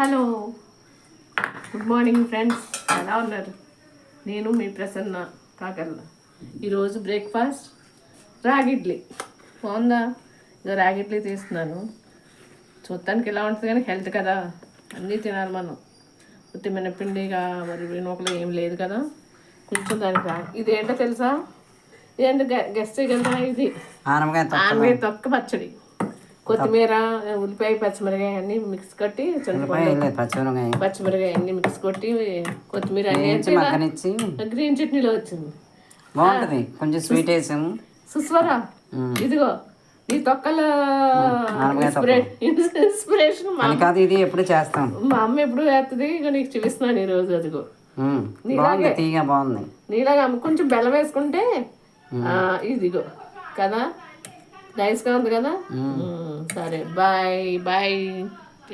Hello, good morning friends. ఎలా ఉన్నారు? నేను మీ ప్రసన్న కాకర్ల. ఈరోజు బ్రేక్ఫాస్ట్ రాగి ఇడ్లీ. బాగుందా? ఇదో రాగి ఇడ్లీ తీస్తున్నాను. చూడటానికి ఎలా ఉంటుంది కానీ హెల్త్ కదా, అన్నీ తినాలి మనం. ఉత్తి మినపిండిగా మరి నూకలు ఏం లేదు కదా. కొంచెం దానికి ఇది ఏంటో తెలుసా? ఇదేంటో గెస్ట్ చేయగలరా? ఇది ఆనపకాయ తొక్క పచ్చడి, కొత్తిమీర, ఉల్లిపాయ, పచ్చిమిరకాయ అన్నీ మిక్స్ కొట్టి, పచ్చిమిరకాయ అన్నీ మిక్స్ కొట్టి, కొత్తిమీర అన్నీ గ్రీన్ చట్నీలో వచ్చింది. బాగుంటుంది. కొంచెం స్వీట్ వేసాము. సుస్వరా, ఇదిగో నీ తొక్కల ఇన్స్పిరేషన్ కాదు, ఇది ఎప్పుడు చేస్తాం. మా అమ్మ ఎప్పుడు వేస్తుంది. ఇక నీకు చూపిస్తున్నాను ఈరోజు. అదిగో తీగ బాగుంది. నీలాగా కొంచెం బెల్లం వేసుకుంటే ఇదిగో కదా, నైస్గా ఉంది కదా. సరే, బాయ్ బాయ్.